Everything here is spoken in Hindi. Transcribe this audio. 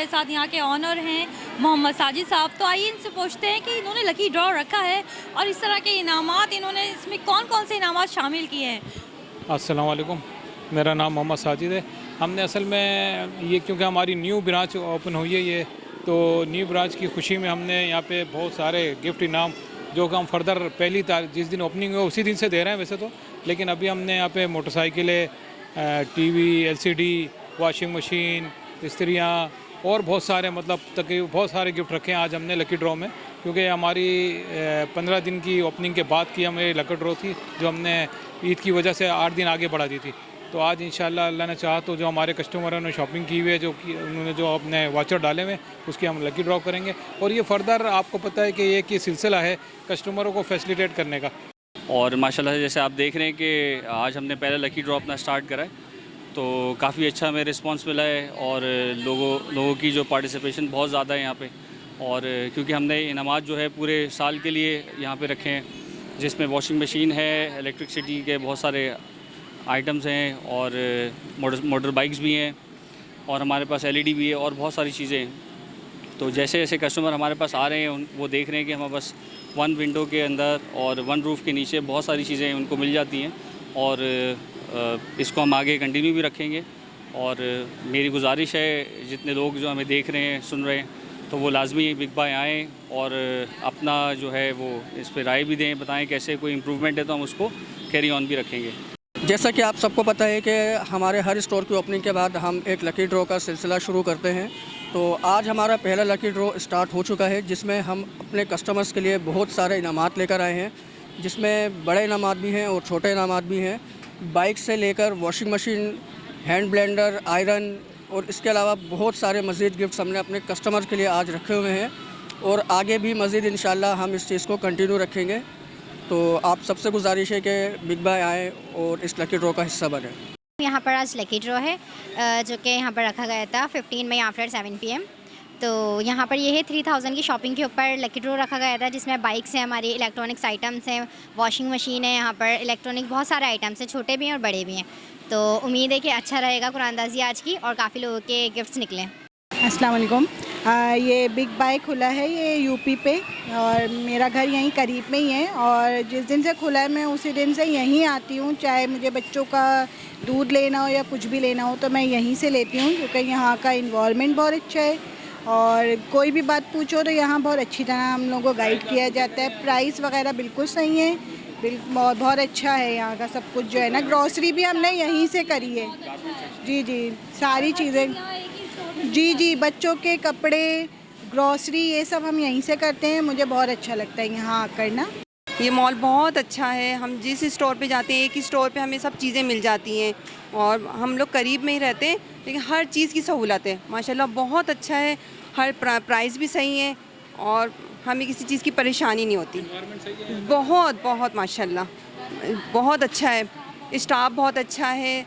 साथ यहाँ के ऑनर हैं मोहम्मद साजिद साहब। तो आइए इनसे पूछते हैं कि इन्होंने लकी ड्रॉ रखा है और इस तरह के इनामात इन्होंने इसमें कौन कौन से इनामात शामिल किए हैं। अस्सलाम वालेकुम, मेरा नाम मोहम्मद साजिद है। हमने असल में ये क्योंकि हमारी न्यू ब्रांच ओपन हुई है ये, तो न्यू ब्रांच की खुशी में हमने यहाँ पे बहुत सारे गिफ्ट इनाम जो कि हम फर्दर पहली तारीख जिस दिन ओपनिंग हुआ उसी दिन से दे रहे हैं वैसे तो, लेकिन अभी हमने यहाँ पे मोटरसाइकिलें, टीवी, एलसीडी, वॉशिंग मशीन, इस्त्रियाँ और बहुत सारे मतलब तकरीबन बहुत सारे गिफ्ट रखे हैं आज हमने लकी ड्रॉ में, क्योंकि हमारी 15 दिन की ओपनिंग के बाद की हमें लकी ड्रॉ थी जो हमने ईद की वजह से 8 दिन आगे बढ़ा दी थी। तो आज इंशाल्लाह अल्लाह ने चाहा तो जो हमारे कस्टमरों ने शॉपिंग की हुई है, जो कि उन्होंने जो अपने वाचर डाले हुए उसकी हम लकी ड्रॉ करेंगे और ये फर्दर आपको पता है कि ये कि सिलसिला है कस्टमरों को फैसिलिटेट करने का। और माशाल्लाह से जैसे आप देख रहे हैं कि आज हमने पहला लकी ड्रॉ अपना स्टार्ट करा है, तो काफ़ी अच्छा हमें रिस्पांस मिला है और लोगों की जो पार्टिसिपेशन बहुत ज़्यादा है यहाँ पे। और क्योंकि हमने इनामात जो है पूरे साल के लिए यहाँ पे रखे हैं, जिसमें वॉशिंग मशीन है, इलेक्ट्रिसिटी के बहुत सारे आइटम्स हैं और मोटर बाइक्स भी हैं और हमारे पास एलईडी भी है और बहुत सारी चीज़ें हैं। तो जैसे जैसे कस्टमर हमारे पास आ रहे हैं वो देख रहे हैं कि हमारे पास वन विंडो के अंदर और वन रूफ़ के नीचे बहुत सारी चीज़ें उनको मिल जाती हैं और इसको हम आगे कंटिन्यू भी रखेंगे। और मेरी गुजारिश है जितने लोग जो हमें देख रहे हैं, सुन रहे हैं, तो वो लाजमी बिग बाय आएँ और अपना जो है वो इस पर राय भी दें, बताएं कैसे कोई इम्प्रूवमेंट है तो हम उसको कैरी ऑन भी रखेंगे। जैसा कि आप सबको पता है कि हमारे हर स्टोर की ओपनिंग के बाद हम एक लकी ड्रॉ का सिलसिला शुरू करते हैं। तो आज हमारा पहला लकी ड्रॉ स्टार्ट हो चुका है, जिसमें हम अपने कस्टमर्स के लिए बहुत सारे इनामात लेकर आए हैं, जिसमें बड़े इनामात भी हैं और छोटे इनामात भी हैं। बाइक से लेकर washing machine, hand blender, iron और इसके अलावा बहुत सारे मज़ीद गिफ्ट्स हमने अपने कस्टमर के लिए आज रखे हुए हैं और आगे भी मज़ीद इंशाल्लाह हम इस चीज़ को कंटिन्यू रखेंगे। तो आप सबसे गुजारिश है कि बिग बाय आए और इस लकी ड्रॉ का हिस्सा बने। यहाँ पर आज लकी ड्रॉ है जो कि यहाँ पर रखा गया था 15 मई आफ्टर 7 PM। तो यहाँ पर ये है 3000 की शॉपिंग के ऊपर लकी ड्रॉ रखा गया था, जिसमें बाइक्स हैं, हमारी इलेक्ट्रॉनिक्स आइटम्स हैं, वॉशिंग मशीन है, यहाँ पर इलेक्ट्रॉनिक बहुत सारे आइटम्स हैं, छोटे भी हैं और बड़े भी हैं। तो उम्मीद है कि अच्छा रहेगा कुरानंदाज़ी आज की और काफ़ी लोगों के गिफ्ट्स निकलें। अस्सलाम वालेकुम। ये बिग बाय खुला है ये यूपी पे और मेरा घर यहीं करीब में ही है और जिस दिन से खुला है मैं उसी दिन से यहीं आती हूँ, चाहे मुझे बच्चों का दूध लेना हो या कुछ भी लेना हो तो मैं यहीं से लेती हूँ, क्योंकि यहाँ का इन्वायरमेंट बहुत अच्छा है और कोई भी बात पूछो तो यहाँ बहुत अच्छी तरह हम लोगों को गाइड किया जाता है। प्राइस वगैरह बिल्कुल सही है, बहुत अच्छा है यहाँ का सब कुछ जो है ना। ग्रॉसरी भी हमने यहीं से करी है। जी सारी चीज़ें, जी बच्चों के कपड़े, ग्रॉसरी, ये सब हम यहीं से करते हैं। मुझे बहुत अच्छा लगता है यहाँ आकर ना। ये मॉल बहुत अच्छा है। हम जिस स्टोर पे जाते हैं एक ही स्टोर पे हमें सब चीज़ें मिल जाती हैं और हम लोग करीब में ही रहते हैं, लेकिन हर चीज़ की सहूलत है। माशाल्लाह बहुत अच्छा है, हर प्राइस भी सही है और हमें किसी चीज़ की परेशानी नहीं होती। बहुत माशाल्लाह बहुत अच्छा है, स्टाफ बहुत अच्छा है